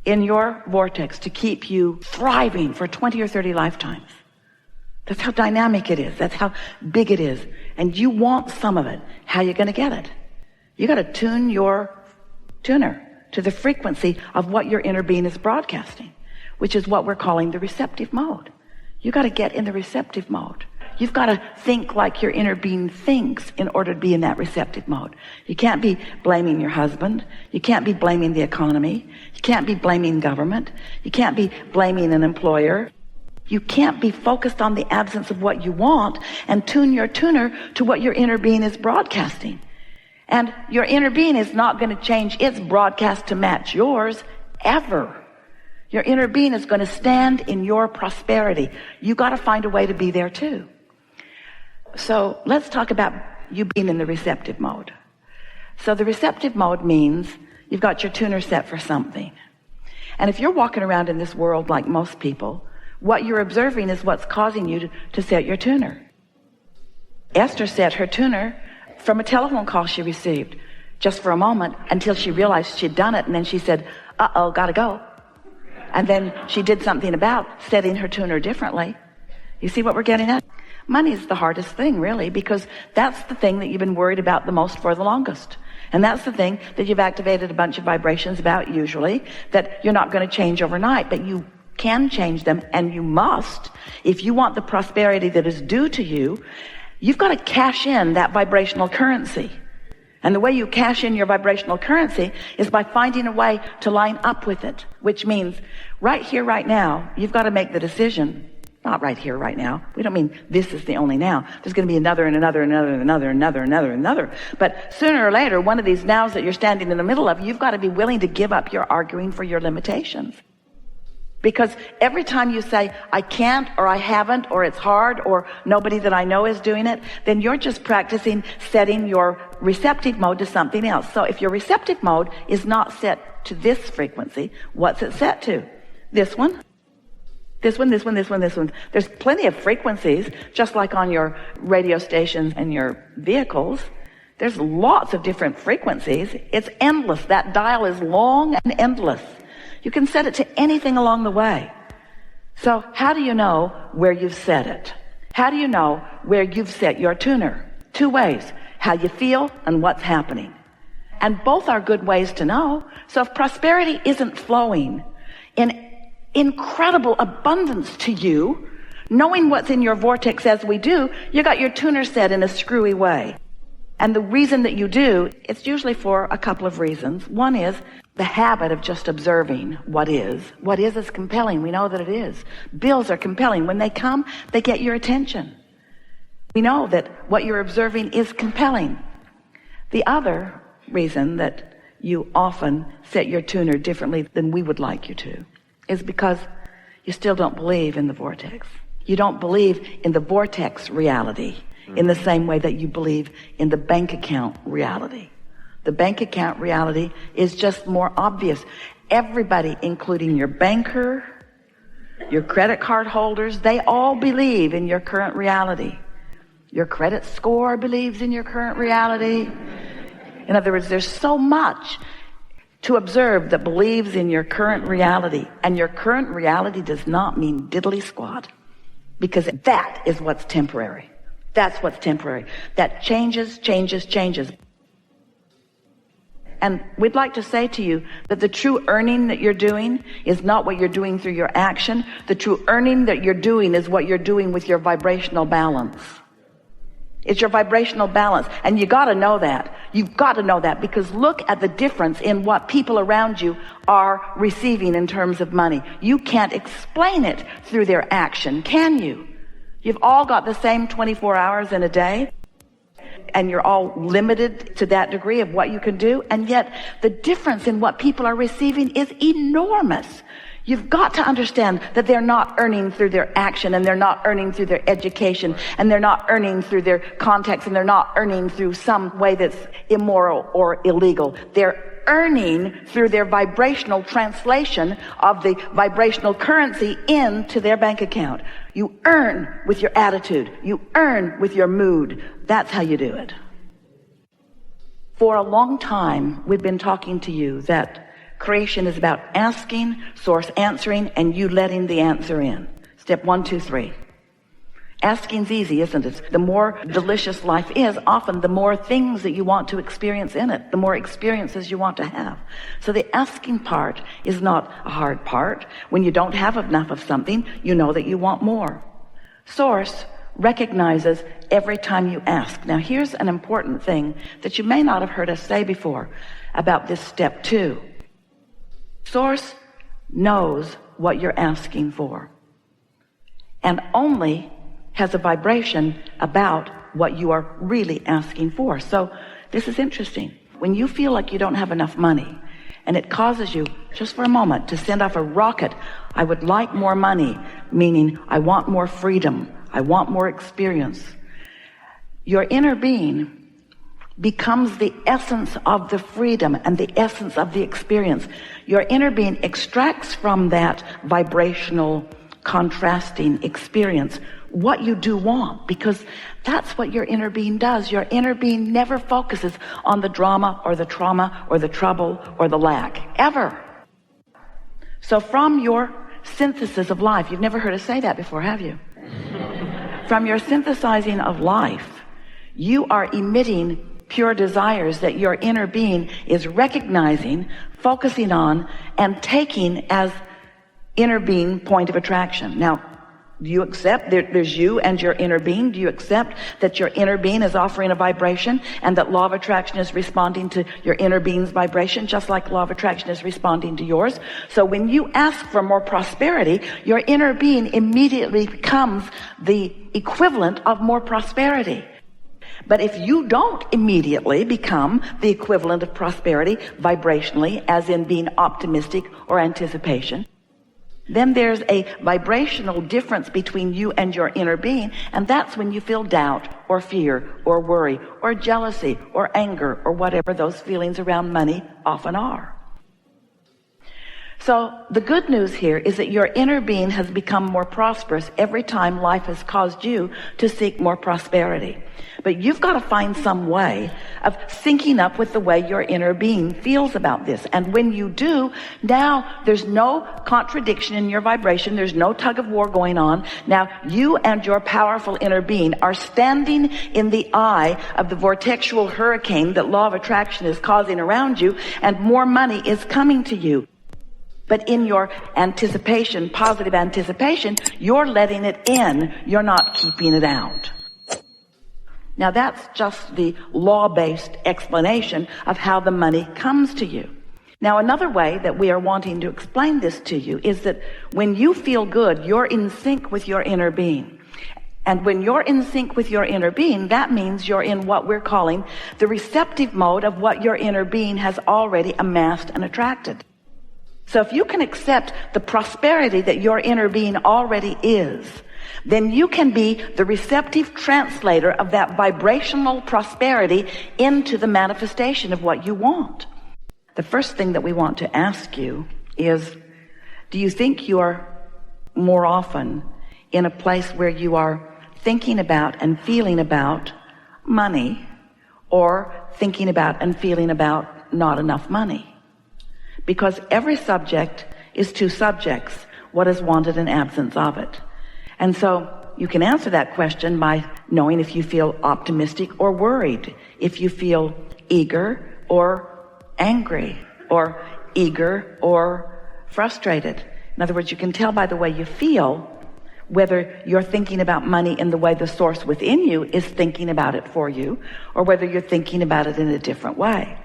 in your vortex to keep you thriving for 20 or 30 lifetimes. That's how dynamic it is. That's how big it is. And you want some of it. How are you going to get it? You got to tune your tuner to the frequency of what your inner being is broadcasting, which is what we're calling the receptive mode. You got to get in the receptive mode. You've got to think like your inner being thinks in order to be in that receptive mode. You can't be blaming your husband. You can't be blaming the economy. You can't be blaming government. You can't be blaming an employer. You can't be focused on the absence of what you want and tune your tuner to what your inner being is broadcasting. And your inner being is not going to change its broadcast to match yours ever. Your inner being is going to stand in your prosperity. You got to find a way to be there too. So let's talk about you being in the receptive mode. So the receptive mode means you've got your tuner set for something. And if you're walking around in this world like most people, what you're observing is what's causing you to set your tuner. Esther set her tuner from a telephone call she received just for a moment until she realized she'd done it, and then she said, uh-oh, gotta go. And then she did something about setting her tuner differently. You see what we're getting at? Money is the hardest thing, really, because that's the thing that you've been worried about the most for the longest. And that's the thing that you've activated a bunch of vibrations about, usually, that you're not going to change overnight, but you can change them, and you must. If you want the prosperity that is due to you, you've got to cash in that vibrational currency. And the way you cash in your vibrational currency is by finding a way to line up with it, which means right here, right now, you've got to make the decision. Not right here, right now. We don't mean this is the only now. There's going to be another and another and another and another and another and another and another. But sooner or later, one of these nows that you're standing in the middle of, you've got to be willing to give up your arguing for your limitations. Because every time you say, I can't, or I haven't, or it's hard, or nobody that I know is doing it, then you're just practicing setting your receptive mode to something else. So if your receptive mode is not set to this frequency, what's it set to? This one? This one, this one, this one, this one. There's plenty of frequencies, just like on your radio stations and your vehicles. There's lots of different frequencies. It's endless. That dial is long and endless. You can set it to anything along the way. So how do you know where you've set it? How do you know where you've set your tuner? Two ways: how you feel and what's happening. And both are good ways to know. So if prosperity isn't flowing in incredible abundance to you, knowing what's in your vortex as we do, you got your tuner set in a screwy way. And the reason that you do, it's usually for a couple of reasons. One is the habit of just observing what is. What is compelling. We know that it is. Bills are compelling. When they come, they get your attention. We know that what you're observing is compelling. The other reason that you often set your tuner differently than we would like you to is because you still don't believe in the vortex. You don't believe in the vortex reality in the same way that you believe in the bank account reality. The bank account reality is just more obvious. Everybody, including your banker, your credit card holders, they all believe in your current reality. Your credit score believes in your current reality. In other words, there's so much to observe that believes in your current reality. And your current reality does not mean diddly squat, because that is what's temporary. That's what's temporary. That changes. And we'd like to say to you that the true earning that you're doing is not what you're doing through your action. The true earning that you're doing is what you're doing with your vibrational balance. It's your vibrational balance. And you got to know that. You've got to know that, because look at the difference in what people around you are receiving in terms of money. You can't explain it through their action, can you? You've all got the same 24 hours in a day, and you're all limited to that degree of what you can do. And yet the difference in what people are receiving is enormous. You've got to understand that they're not earning through their action, and they're not earning through their education, and they're not earning through their contacts, and they're not earning through some way that's immoral or illegal. They're earning through their vibrational translation of the vibrational currency into their bank account. You earn with your attitude. You earn with your mood. That's how you do it. For a long time, we've been talking to you that Creation is about asking, source answering, and you letting the answer in. Step 1, 2, 3. Asking's easy, isn't it? The more delicious life is, often the more things that you want to experience in it, the more experiences you want to have. So the asking part is not a hard part. When you don't have enough of something, you know that you want more. Source recognizes every time you ask. Now here's an important thing that you may not have heard us say before about this step 2. Source knows what you're asking for and only has a vibration about what you are really asking for. So this is interesting. When you feel like you don't have enough money and it causes you just for a moment to send off a rocket, I would like more money, meaning I want more freedom, I want more experience. Your inner being becomes the essence of the freedom and the essence of the experience. Your inner being extracts from that vibrational contrasting experience what you do want, because that's what your inner being does. Your inner being never focuses on the drama or the trauma or the trouble or the lack, ever. So from your synthesis of life, you've never heard us say that before, have you? From your synthesizing of life, you are emitting pure desires that your inner being is recognizing, focusing on, and taking as inner being point of attraction. Now, do you accept there's you and your inner being? Do you accept that your inner being is offering a vibration and that law of attraction is responding to your inner being's vibration, just like law of attraction is responding to yours? So when you ask for more prosperity, your inner being immediately becomes the equivalent of more prosperity. But if you don't immediately become the equivalent of prosperity vibrationally, as in being optimistic or anticipation, then there's a vibrational difference between you and your inner being, and that's when you feel doubt or fear or worry or jealousy or anger or whatever those feelings around money often are. So the good news here is that your inner being has become more prosperous every time life has caused you to seek more prosperity. But you've got to find some way of syncing up with the way your inner being feels about this. And when you do, now there's no contradiction in your vibration. There's no tug of war going on. Now you and your powerful inner being are standing in the eye of the vortexual hurricane that law of attraction is causing around you, and more money is coming to you. But in your anticipation, positive anticipation, you're letting it in. You're not keeping it out. Now that's just the law-based explanation of how the money comes to you. Now another way that we are wanting to explain this to you is that when you feel good, you're in sync with your inner being. And when you're in sync with your inner being, that means you're in what we're calling the receptive mode of what your inner being has already amassed and attracted. So if you can accept the prosperity that your inner being already is, then you can be the receptive translator of that vibrational prosperity into the manifestation of what you want. The first thing that we want to ask you is, do you think you are more often in a place where you are thinking about and feeling about money, or thinking about and feeling about not enough money? Because every subject is two subjects, what is wanted and absence of it. And so you can answer that question by knowing if you feel optimistic or worried, if you feel eager or angry, or eager or frustrated. In other words, you can tell by the way you feel whether you're thinking about money in the way the source within you is thinking about it for you, or whether you're thinking about it in a different way.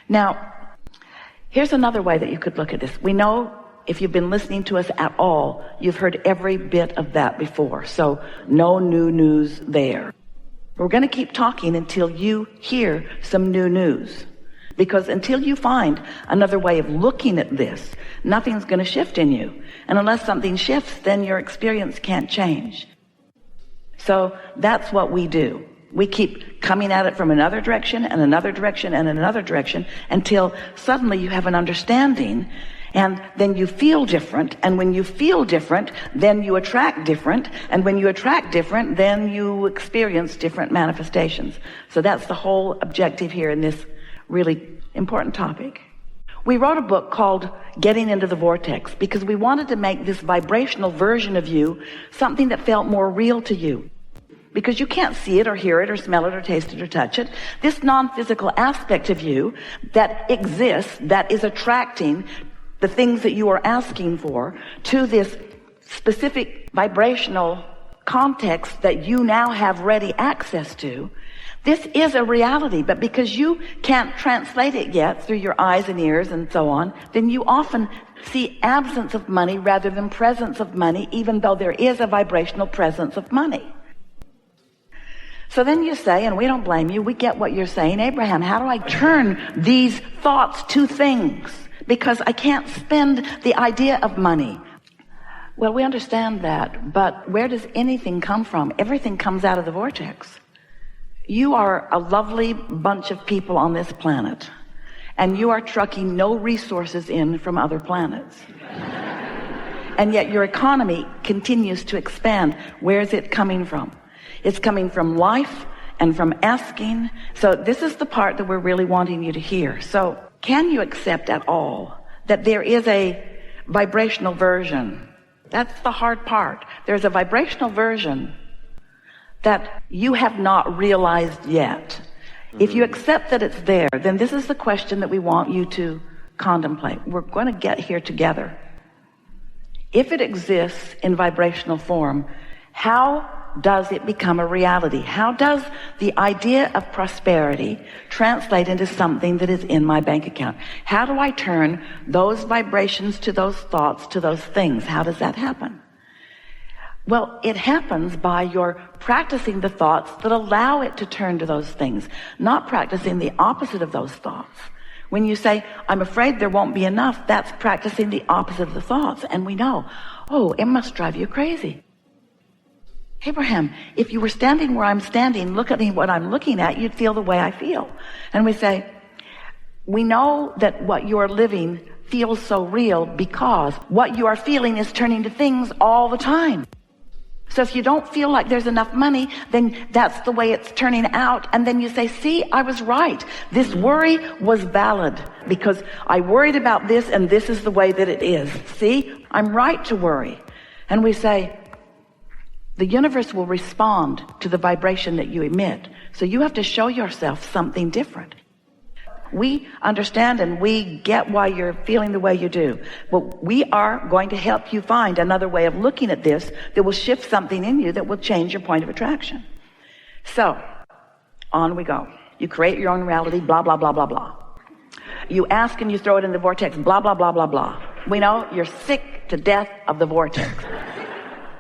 Now, here's another way that you could look at this. We know if you've been listening to us at all, you've heard every bit of that before. So no new news there. We're going to keep talking until you hear some new news. Because until you find another way of looking at this, nothing's going to shift in you. And unless something shifts, then your experience can't change. So that's what we do. We keep coming at it from another direction and another direction and another direction until suddenly you have an understanding, and then you feel different. And when you feel different, then you attract different. And when you attract different, then you experience different manifestations. So that's the whole objective here in this really important topic. We wrote a book called Getting Into the Vortex because we wanted to make this vibrational version of you something that felt more real to you. Because you can't see it or hear it or smell it or taste it or touch it. This non-physical aspect of you that exists, that is attracting the things that you are asking for to this specific vibrational context that you now have ready access to. This is a reality, but because you can't translate it yet through your eyes and ears and so on, then you often see absence of money rather than presence of money, even though there is a vibrational presence of money. So then you say, and we don't blame you, we get what you're saying, Abraham, how do I turn these thoughts to things? Because I can't spend the idea of money. Well, we understand that, but where does anything come from? Everything comes out of the vortex. You are a lovely bunch of people on this planet, and you are trucking no resources in from other planets. And yet your economy continues to expand. Where is it coming from? It's coming from life and from asking. So this is the part that we're really wanting you to hear. So can you accept at all that there is a vibrational version? That's the hard part. There's a vibrational version that you have not realized yet. If you accept that it's there, then this is the question that we want you to contemplate. We're going to get here together. If it exists in vibrational form, how does it become a reality? How does the idea of prosperity translate into something that is in my bank account? How do I turn those vibrations to those thoughts, to those things? How does that happen? Well, it happens by your practicing the thoughts that allow it to turn to those things, not practicing the opposite of those thoughts. When you say, I'm afraid there won't be enough, that's practicing the opposite of the thoughts. And we know, oh, it must drive you crazy. Abraham, if you were standing where I'm standing, look at me what I'm looking at, you'd feel the way I feel. And we say, we know that what you are living feels so real because what you are feeling is turning to things all the time. So if you don't feel like there's enough money, then that's the way it's turning out. And then you say, see, I was right. This worry was valid because I worried about this and this is the way that it is. See, I'm right to worry. And we say, the universe will respond to the vibration that you emit. So you have to show yourself something different. We understand and we get why you're feeling the way you do. But we are going to help you find another way of looking at this that will shift something in you that will change your point of attraction. So, on we go. You create your own reality, blah, blah, blah, blah, blah. You ask and you throw it in the vortex, blah, blah, blah, blah, blah. We know you're sick to death of the vortex.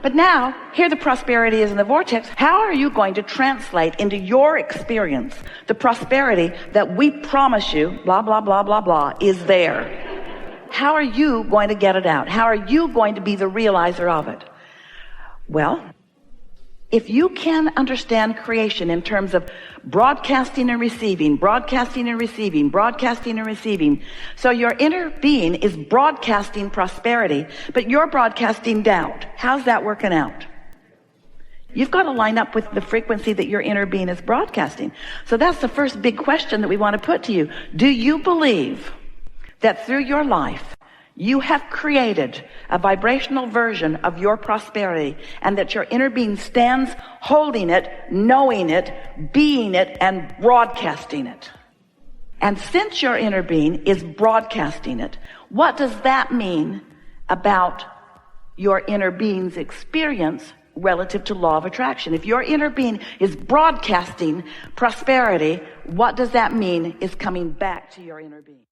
But now, here the prosperity is in the vortex. How are you going to translate into your experience the prosperity that we promise you, blah, blah, blah, blah, blah, is there? How are you going to get it out? How are you going to be the realizer of it? Well, if you can understand creation in terms of broadcasting and receiving, broadcasting and receiving, broadcasting and receiving, so your inner being is broadcasting prosperity, but you're broadcasting doubt. How's that working out? You've got to line up with the frequency that your inner being is broadcasting. So that's the first big question that we want to put to you. Do you believe that through your life, you have created a vibrational version of your prosperity and that your inner being stands holding it, knowing it, being it, and broadcasting it? And since your inner being is broadcasting it, what does that mean about your inner being's experience relative to law of attraction? If your inner being is broadcasting prosperity, what does that mean is coming back to your inner being?